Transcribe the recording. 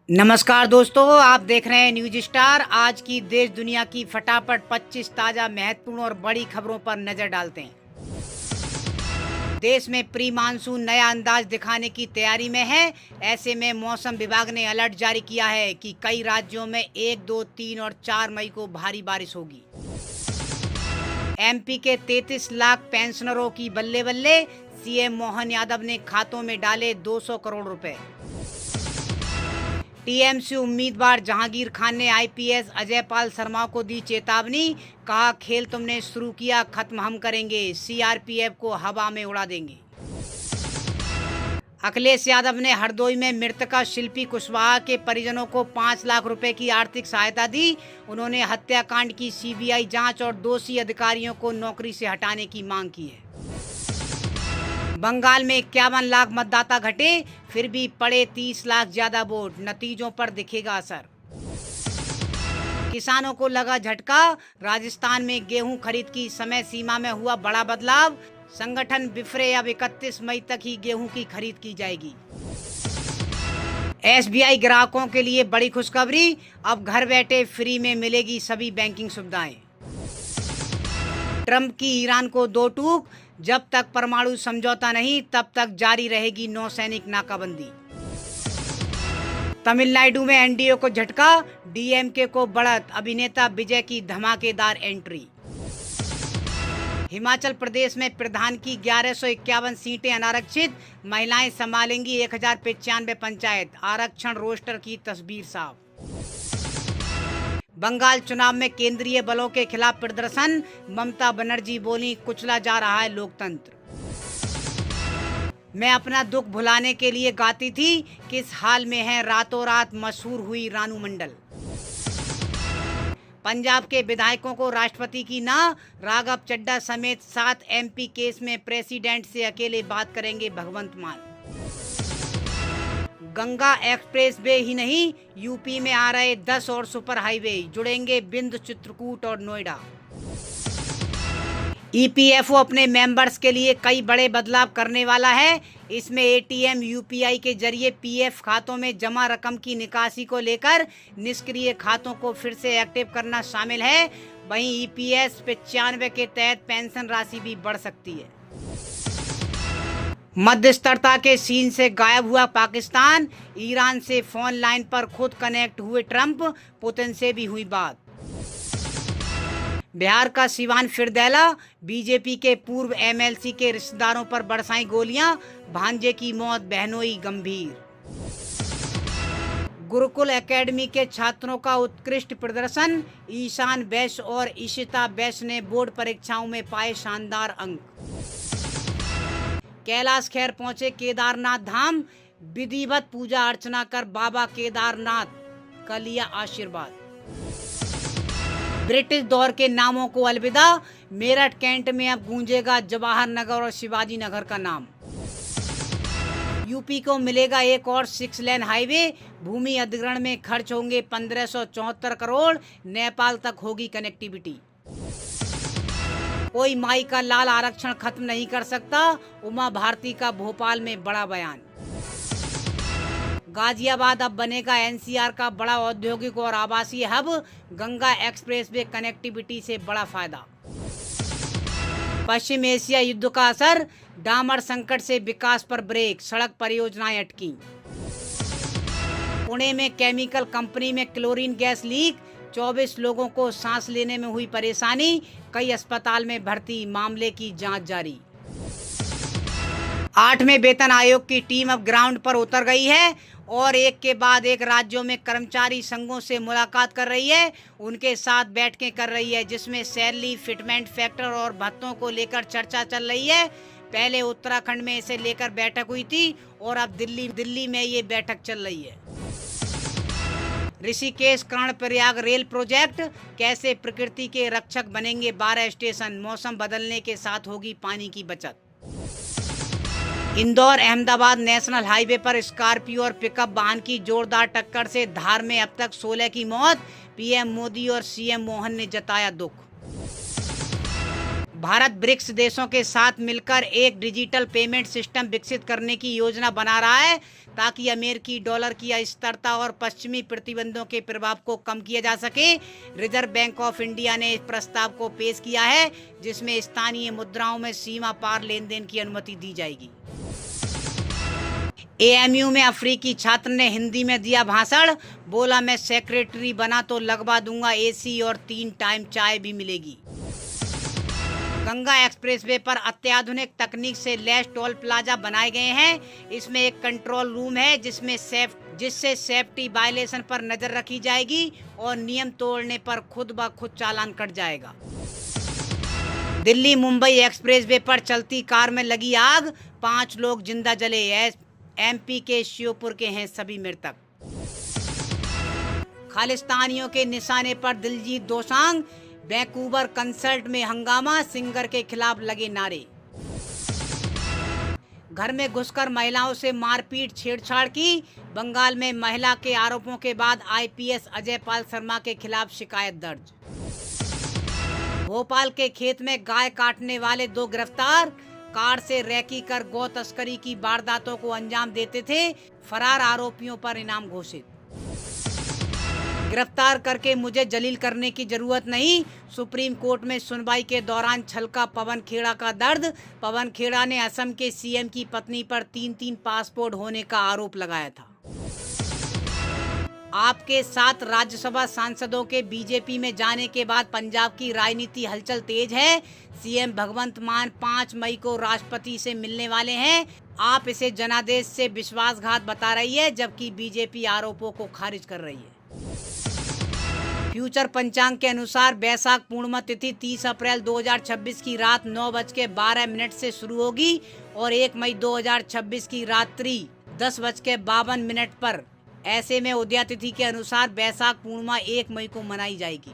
नमस्कार दोस्तों, आप देख रहे हैं न्यूज स्टार। आज की देश दुनिया की फटाफट 25 ताजा महत्वपूर्ण और बड़ी खबरों पर नजर डालते हैं। देश में प्री मानसून नया अंदाज दिखाने की तैयारी में है। ऐसे में मौसम विभाग ने अलर्ट जारी किया है कि कई राज्यों में 1, 2, 3 और 4 मई को भारी बारिश होगी। एमपी के 33 लाख पेंशनरों की बल्ले बल्ले, सीएम मोहन यादव ने खातों में डाले 200 करोड़ रुपए। टीएमसी उम्मीदवार जहांगीर खान ने आईपीएस अजय पाल शर्मा को दी चेतावनी। कहा, खेल तुमने शुरू किया, खत्म हम करेंगे, सीआरपीएफ को हवा में उड़ा देंगे। अखिलेश यादव ने हरदोई में मृतका शिल्पी कुशवाहा के परिजनों को 5 लाख रुपए की आर्थिक सहायता दी। उन्होंने हत्याकांड की सीबीआई जांच और दोषी अधिकारियों को नौकरी से हटाने की मांग की है। बंगाल में 51 लाख मतदाता घटे, फिर भी पड़े 30 लाख ज्यादा वोट। नतीजों पर दिखेगा असर। किसानों को लगा झटका। राजस्थान में गेहूं खरीद की समय सीमा में हुआ बड़ा बदलाव। संगठन बिफरे, अब 31 मई तक ही गेहूं की खरीद की जाएगी। एसबीआई ग्राहकों के लिए बड़ी खुशखबरी। अब घर बैठे फ्री में मिलेगी सभी बैंकिंग सुविधाएं। ट्रंप की ईरान को दो टूक। जब तक परमाणु समझौता नहीं, तब तक जारी रहेगी नौसैनिक नाकाबंदी। तमिलनाडु में एनडीए को झटका, डीएमके को बढ़त। अभिनेता विजय की धमाकेदार एंट्री। हिमाचल प्रदेश में प्रधान की 1151 सीटें अनारक्षित। महिलाएं संभालेंगी 1095 पंचायत। आरक्षण रोस्टर की तस्वीर साफ। बंगाल चुनाव में केंद्रीय बलों के खिलाफ प्रदर्शन। ममता बनर्जी बोली, कुचला जा रहा है लोकतंत्र। मैं अपना दुख भुलाने के लिए गाती थी, किस हाल में है रातों रात मशहूर हुई रानू मंडल। पंजाब के विधायकों को राष्ट्रपति की ना। राघव चड्ढा समेत 7 एमपी केस में प्रेसिडेंट से अकेले बात करेंगे भगवंत मान। गंगा एक्सप्रेस वे ही नहीं, यूपी में आ रहे 10 और सुपर हाईवे जुड़ेंगे बिंद, चित्रकूट और नोएडा। ईपीएफओ अपने मेंबर्स के लिए कई बड़े बदलाव करने वाला है। इसमें एटीएम यूपीआई के जरिए पीएफ खातों में जमा रकम की निकासी को लेकर निष्क्रिय खातों को फिर से एक्टिव करना शामिल है। वहीं ईपीएस 95 के तहत पेंशन राशि भी बढ़ सकती है। मध्यस्थता के सीन से गायब हुआ पाकिस्तान। ईरान से फोन लाइन पर खुद कनेक्ट हुए ट्रंप। पुतिन से भी हुई बात। बिहार का सिवान फिर दहला। बीजेपी के पूर्व एमएलसी के रिश्तेदारों पर बरसाई गोलियां। भांजे की मौत, बहनोई गंभीर। गुरुकुल एकेडमी के छात्रों का उत्कृष्ट प्रदर्शन। ईशान बैश और इशिता बैश ने बोर्ड परीक्षाओं में पाए शानदार अंक। कैलाश खेर पहुंचे केदारनाथ धाम। विधिवत पूजा अर्चना कर बाबा केदारनाथ का लिया आशीर्वाद। ब्रिटिश दौर के नामों को अलविदा। मेरठ कैंट में अब गूंजेगा जवाहर नगर और शिवाजी नगर का नाम। यूपी को मिलेगा एक और 6 लेन हाईवे। भूमि अधिग्रहण में खर्च होंगे 1574 करोड़। नेपाल तक होगी कनेक्टिविटी। कोई माई का लाल आरक्षण खत्म नहीं कर सकता। उमा भारती का भोपाल में बड़ा बयान। गाजियाबाद अब बनेगा एनसीआर का बड़ा औद्योगिक और आवासीय हब। गंगा एक्सप्रेसवे कनेक्टिविटी से बड़ा फायदा। पश्चिम एशिया युद्ध का असर। डामर संकट से विकास पर ब्रेक। सड़क परियोजनाएं अटकी। पुणे में केमिकल कंपनी में क्लोरीन गैस लीक। 24 लोगों को सांस लेने में हुई परेशानी। कई अस्पताल में भर्ती। मामले की जांच जारी। 8वें वेतन आयोग की टीम अब ग्राउंड पर उतर गई है और एक के बाद एक राज्यों में कर्मचारी संघों से मुलाकात कर रही है। उनके साथ बैठकें कर रही है, जिसमें सैलरी, फिटमेंट फैक्टर और भत्तों को लेकर चर्चा चल रही है। पहले उत्तराखंड में इसे लेकर बैठक हुई थी और अब दिल्ली में ये बैठक चल रही है। Rishikesh Karnaprayag rail project. कैसे प्रकृति के रक्षक बनेंगे 12 स्टेशन। मौसम बदलने के साथ होगी पानी की बचत। इंदौर अहमदाबाद नेशनल हाईवे पर स्कॉर्पियो और पिकअप वाहन की जोरदार टक्कर से धार में अब तक 16 की मौत। पीएम मोदी और सीएम मोहन ने जताया दुख। भारत ब्रिक्स देशों के साथ मिलकर एक डिजिटल पेमेंट सिस्टम विकसित करने की योजना बना रहा है ताकि अमेरिकी डॉलर की अस्थिरता और पश्चिमी प्रतिबंधों के प्रभाव को कम किया जा सके। रिजर्व बैंक ऑफ इंडिया ने इस प्रस्ताव को पेश किया है जिसमें स्थानीय मुद्राओं में सीमा पार लेन देन की अनुमति दी जाएगी। एएमयू में अफ्रीकी छात्र ने हिंदी में दिया भाषण, बोला मैं सेक्रेटरी बना तो लगवा दूंगा एसी और 3 टाइम चाय भी मिलेगी। गंगा एक्सप्रेसवे पर अत्याधुनिक तकनीक से लैस टोल प्लाजा बनाए गए हैं। इसमें एक कंट्रोल रूम है जिससे सेफ्टी वायलेशन पर नजर रखी जाएगी और नियम तोड़ने पर खुद ब खुद चालान कट जाएगा। दिल्ली मुंबई एक्सप्रेसवे पर चलती कार में लगी आग, 5 लोग जिंदा जले। एमपी के श्योपुर के हैं सभी मृतक। खालिस्तानियों के निशाने पर दिलजीत दोसांझ, वैंकूवर कंसर्ट में हंगामा, सिंगर के खिलाफ लगे नारे। घर में घुसकर महिलाओं से मारपीट छेड़छाड़ की, बंगाल में महिला के आरोपों के बाद आईपीएस अजय पाल शर्मा के खिलाफ शिकायत दर्ज। भोपाल के खेत में गाय काटने वाले 2 गिरफ्तार, कार से रैकी कर गौ तस्करी की वारदातों को अंजाम देते थे। फरार आरोपियों पर इनाम घोषित। गिरफ्तार करके मुझे जलील करने की जरूरत नहीं, सुप्रीम कोर्ट में सुनवाई के दौरान छलका पवन खेड़ा का दर्द। पवन खेड़ा ने असम के सीएम की पत्नी पर 3-3 पासपोर्ट होने का आरोप लगाया था। आपके 7 राज्यसभा सांसदों के बीजेपी में जाने के बाद पंजाब की राजनीति हलचल तेज है। सीएम भगवंत मान 5 मई को राष्ट्रपति से मिलने वाले हैं। आप इसे जनादेश से विश्वासघात बता रही है, जबकि बीजेपी आरोपों को खारिज कर रही है। फ्यूचर पंचांग के अनुसार बैसाख पूर्णिमा तिथि 30 अप्रैल 2026 की रात 9:12 से शुरू होगी और 1 मई 2026 की रात्रि 10:52 पर। ऐसे में उदया तिथि के अनुसार बैसाख पूर्णिमा 1 मई को मनाई जाएगी।